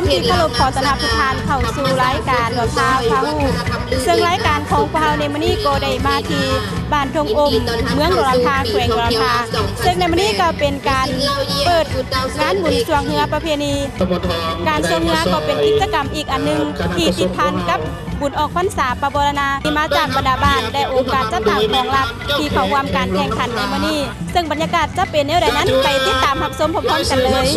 ที่เคารพขอต้อนรับทุกท่านเข้าสู่รายการดอกพาวพาหูซึ่งรายการของพวกเราในมื้อนี้ก็ได้มาที่บ้านทงอมเมืองดอนพาแขวงดอนพาซึ่งในมื้อนี้ก็เป็นการเปิดงานบุญสวงเฮือประเพณีการสวงเฮือก็เป็นกิจกรรมอีกอันนึงที่ติดพันกับบุญออกพรรษาประบรณาที่มาจากบรรดาบ้านและองค์การจัดตั้งของรัฐที่เข้าร่วมการแข่งขันในมื้อนี้ซึ่งบรรยากาศจะเป็นแนวใดนั้นไปติดตามรับชมพร้อมๆกันเลย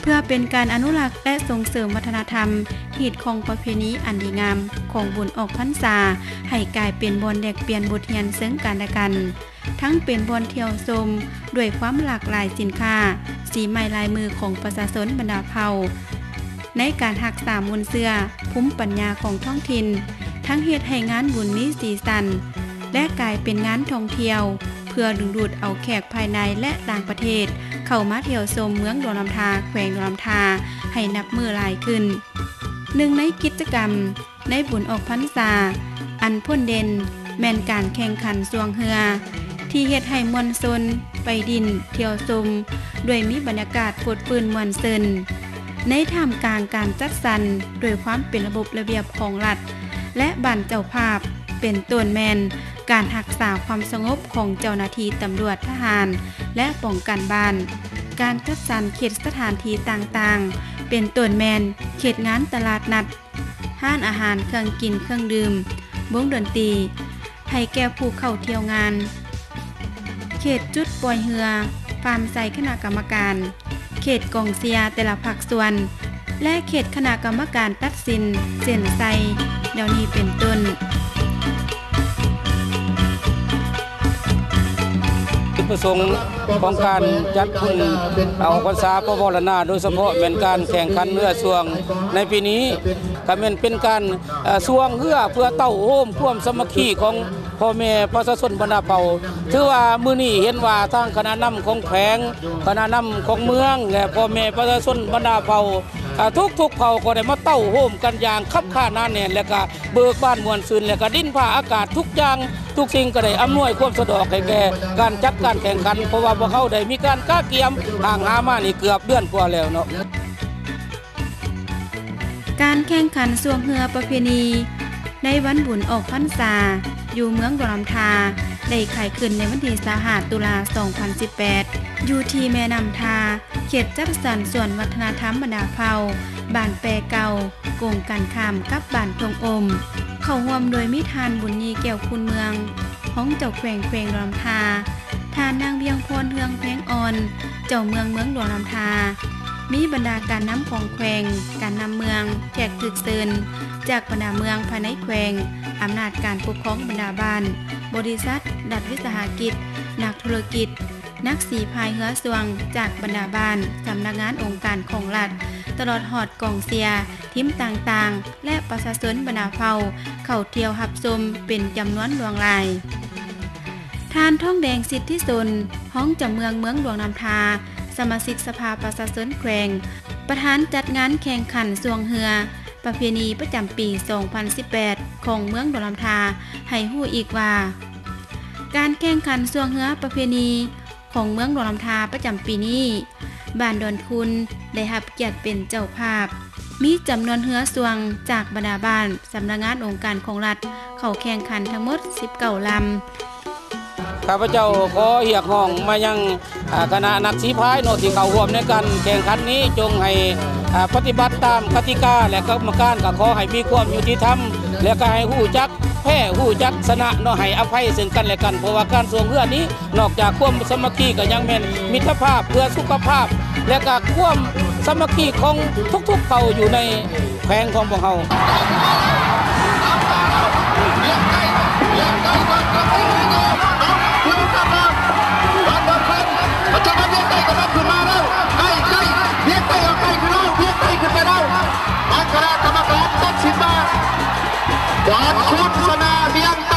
เพื่อเป็นการอนุรักษ์และส่งเสริมวัฒนธรรมหีดของประเพณีอันดีงามของบุญออกพรรษาให้กลายเป็นบอนแลกเปลี่ยนบทเรียนซึ่งกันและกันทั้งเป็นบอนเที่ยวชมด้วยความหลากหลายสินค้าสีไม้ลายมือของประชาชนบรรดาเผ่าในการรักษามวลเสื้อภูมิปัญญาของท้องถิ่นทั้งเฮ็ดให้งานบุญมีสีสันและกลายเป็นงานท่องเที่ยวเพื่อดึงดูดเอาแขกภายในและต่างประเทศเข้ามาเที่ยวชมเมืองดอนลำธาแขวงดอนลำธาให้นับมือหลายขึ้นหนึ่งในกิจกรรมในบุญออกพรรษาอันพ้นเด่นแม่นการแข่งขันสวงเฮือที่เฮ็ดให้มวลชนไปดินเที่ยวชมด้วยมีบรรยากาศปวดปืนมวลซึนในท่ามกลางการจัดสรรด้วยความเป็นระบบระเบียบของรัฐและบ้านเจ้าภาพเป็นต้นแมนการรักษาความสงบของเจ้าหน้าที่ตำรวจทหารและป้องกันบ้านการจัดสรรเขตสถานที่ต่างๆเป็นต้นแมนเขตงานตลาดนัดห้านอาหารเครื่องกินเครื่องดื่มวงดนตรีให้แก่ผู้เข้าเที่ยวงานเขตจุดปล่อยเรือฟาร์มใส่คณะกรรมการเขตกองเชียร์แต่ละภาคส่วนและเขตคณะกรรมการตัดสินเส้นใส่เดี๋ยวนี้เป็นต้นประสงค์ของการจัดบุญออกพรรษาประวรณาโดยเฉพาะเป็นการแข่งขันเรือสวงในปีนี้ก็เป็นการสวงเรือเพื่อเต้าโฮมความสามัคคีของพ่อแม่ประชาชนบรรดาเผ่าถือว่ามื้อนี้เห็นว่าทางคณะนำของแขวงคณะนำของเมืองและพ่อแม่ประชาชนบรรดาเผ่าทุกเผ่าก็ได้มาเต้าโฮมกันอย่างคับข้าหนาแน่นและก็เบิกบานมวลซืนและก็ดินผ้าอากาศทุกอย่างทุกสิ่งก็ได้อำนวยความสะดวกให้แก่การจัดการแข่งขันเพราะว่าพวกเขาได้มีการก้าเกียมห่างหามานี่เกือบเดือนกว่าแล้วเนาะการแข่งขันสวงเฮือประเพณีในวันบุญออกพรรษาอยู่เมืองดอนลำธาได้ขายขึ้นในวันที่25 ตุลา 2018อยู่ที่แม่น้ำทาเขตจัดสรรส่วนวัฒนธรรมบรรดาเผ่าบ้านแปรเก่าโกงกันข้ามกับบ้านทงอมเข้าร่วมโดยมิทานบุญยีแก้วคุณเมืองห้องเจ้าแขวงดอนลำธาทานนางเวียงพรเฮืองแพงอ่อนเจ้าเมืองดอนลำธามีบรรดาการนำของแขวงการนำเมืองแขกถึกเซินจากบรรดาเมืองภายในแขวงอำนาจการปกครองบรรดาบ้านบริษัทรัฐวิสาหกิจนักธุรกิจนักสีพายเรือสวงจากบรรดาบ้านสำนักงานองค์การของรัฐตลอดหอดกองเชียร์ทีมต่างๆและประชาชนบรรดาเผ่าเข้าเที่ยวรับชมเป็นจำนวนหลวงหลายทานท่องแดงสิทธิชนห้องจำเมืองหลวงน้ำทาสมาชิกสภาประชาชนแขวงประธานจัดงานแข่งขันสวงเฮือประเพณีประจำปี 2018 ของเมืองดอนลำธาให้ฮู้อีกว่าการแข่งขันสวงเฮือประเพณีของเมืองดอนลำธาประจำปีนี้บ้านดอนคุณได้รับเกียรติเป็นเจ้าภาพมีจำนวนเฮือสวงจากบรรดาบ้านสำนักงานองค์การของรัฐเข้าแข่งขันทั้งหมด19 ลำข้าพเจ้าขอเรียกร้องมายังคณะนักสีพายโนที่เข้าร่วมในการแข่งขันนี้จงให้ปฏิบัติตามกติกาและกรรมการก็ขอให้มีความยุติธรรมและก็ให้ฮู้จักแพ้ฮู้จักชนะเนาะให้อภัยซึ่งกันและกันเพราะว่าการสวงเรือนี้นอกจากความสามัคคีก็ยังเป็นมิตรภาพเพื่อสุขภาพและก็ความสามัคคีของทุกๆเผ่าอยู่ในแขวงของพวกเราดอนคุณสนาเบียงไต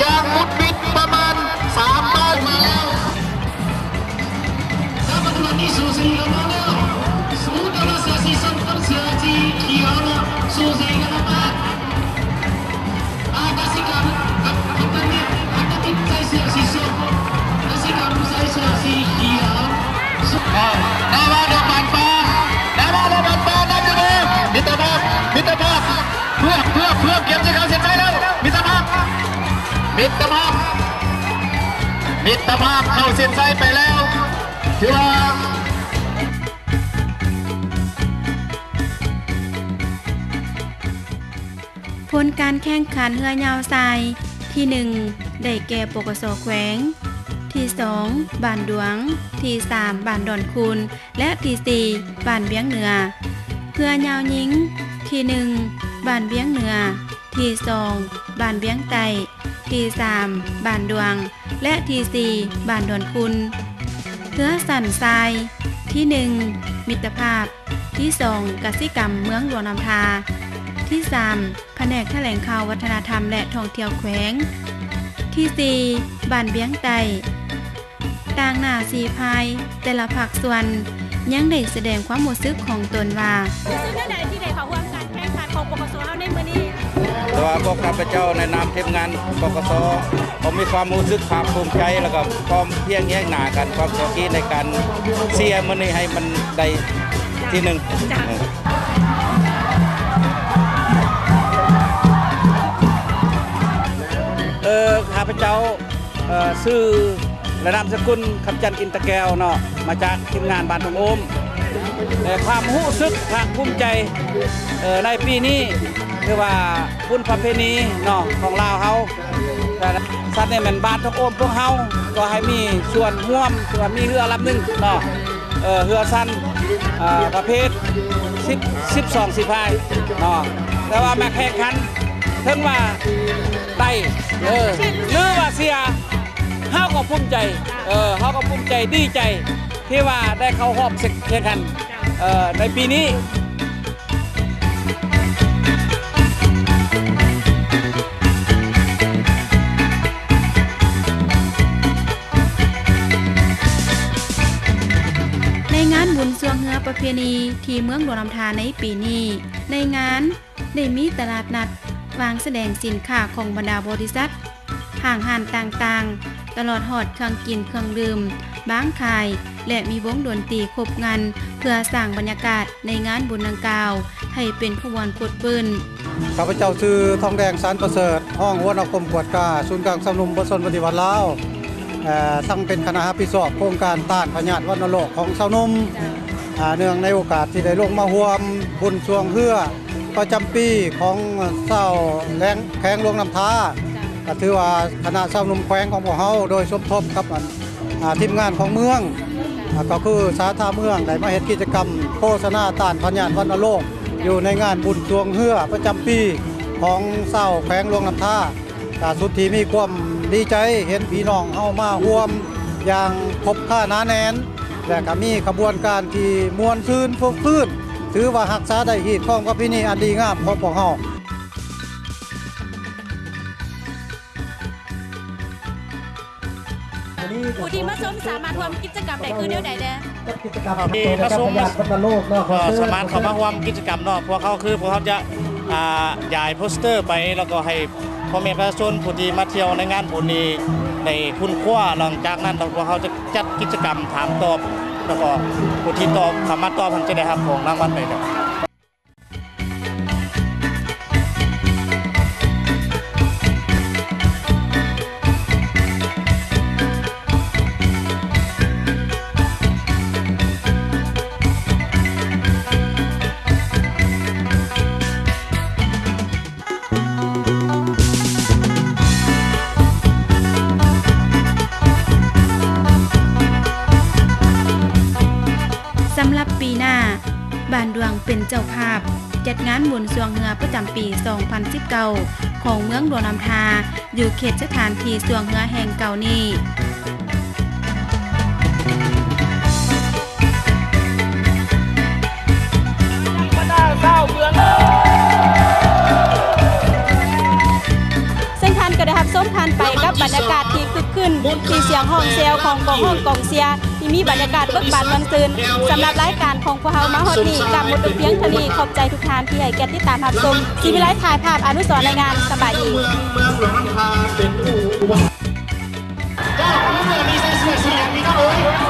ยางมุดบิดประมาณ3 ต้นมาแล้วถ้ามันนี้สูสีกันมาแล้ว Susan kasihkan kita saya sisa kasihkan saya si dia nama depan pas nanti deh minta maaf belum game sekarang selesai dah minta maafเข้าเส้นชัยไปแล้วถือว่า ผลการแข่งขันเรือยาวทรายที่1ได้แก่ปกส.แขวงที่2บ้านดวงที่3บ้านดอนคูนและที่4บ้านเบียงเหนือเรือยาวหญิงที่1บ้านเบียงเหนือที่2บ้านเบียงใต้ที่3บ้านดวงและที่4บ้านดอนคูนเรือสั่นทรายที่1มิตรภาพที่2กสิกรรมเมืองหลวงน้ำทาที่3แผนกแถลงข่าววัฒนธรรมและท่องเที่ยวแขวงที่4บ้านเบียงไต่ต่างหน้าสีพายแต่ละภาคส่วนยังได้แสดงความรู้สึกของตนว่าซึ่งได้ที่ได้เขาร่วมการแข่งขันของปกส.เฮาในมื้อนี้แต่ว่าพวกข้าพเจ้าในนามทีมงานปกส.ผมมีความรู้สึกภาคภูมิใจแล้วก็พร้อมเพียงแย่งหน้ากันความเชี่ยวชาญในการเชียร์มื้อนี้ให้มันได้ที่1ข้าพเจ้าชื่อและนามสกุลคำจันทร์อินตะแก้วเนาะมาจากทีมงานบ้านทองโอมความรู้สึกภาคภูมิใจในปีนี้คือว่าบุญประเพณีเนาะของลาวเฮาสัตว์เนี่ยมันบ้านทองโอมพวกเฮาก็ให้มีส่วนร่วมส่วนมีเรือลำนึงเนาะเรือสั้นประเภท12สิพายเนาะแต่ว่ามาแข่งขันถึงว่าได้หรือว่าเสียเฮาก็ภูมิใจเฮาก็ภูมิใจดีใจที่ว่าได้เข้ารอบแข่งขันในปีนี้ในงานบุญสวงเฮือประเพณีที่เมืองหลวงน้ำทาในปีนี้ในงานได้มีตลาดนัดวางแสดงสินค้าของบรรดาบริษัทห้างห้านต่างๆตลอดหอดเครื่องกินเครื่องดื่มบ้างขายและมีวงดนตรีครบงานเพื่อสร้างบรรยากาศในงานบุญดังกล่าวให้เป็นขบวนพดปืนข้าพเจ้าชื่อทองแดงสารประเสริฐห้องหัวหน้ากรมกวดกาศูนย์กลางสำนุมบชนปฏิวัติลาวทั้งเป็นคณะรับผิดชอบโครงการต้านพยาธิวัณโรคของชาวนุ่มเนื่องในโอกาสที่ได้ลงมาร่วมบุญสวงเฮือประจำปีของเศร้าแข้งหลวงน้ำทาก็ถือว่าคณะชาวนุ่มแขวงของพวกเฮาโดยสมทบกับทีมงานของเมืองก็คือสาธารณเมืองได้มาเฮ็ดกิจกรรมโฆษณาต้านพยาธิวัณโรคอยู่ในงานบุญสวงเฮือประจำปีของเศร้าแขวงหลวงน้ำทาสุดที่มีความดีใจเห็นพี่น้องเฮามาร่วมอย่างครบค่าหนาแน่นและก็มีขบวนการที่มวลซื่นฟุกฟื้นถือว่ารักษาได้ฮีดของประเพณีอันดีงามของพวกเฮาผู้ที่มาชมสามารถร่วมกิจกรรมใดคือแนวใดแน่มีมาชมสามารถเข้ามาร่วมกิจกรรมเนาะพวกเขาจะย้ายโปสเตอร์ไปแล้วก็ให้พ่อแม่ประชาชนผู้ที่มาเที่ยวในงานบุญนี้ได้คุณค่าหลังจากนั้นพวกเขาจะจัดกิจกรรมถามตอบแล้วก็ผู้ที่ตอบสามารถตอบจะได้รับของรางวัลไปครับ สำหรับปีหน้าบ้านดวงเป็นเจ้าภาพจัดงานบุญสวงเฮือประจำปี 2019 ของเมืองหลวงน้ำทาอยู่เขตสถานที่สวงเฮือแห่งเก่านี้ซึ่งท่านก็ได้รับชมผ่านไปกับบรรยากาศที่คึกคืนที่เสียงห้องเซลของกองเชียร์ ที่มีบรรยากาศเบิกบานวันซืนสำหรับรายการของพวกเรามาฮอดนี้กับหมดเพียงเท่านี้ขอบใจทุกท่านที่ให้เกียรติติดตามรับชมศิวิไลถ่ายภาพอนุสรณ์รายงานสบายดี เจ้าเมื่อมีเสียงมีน้องเอ๋ย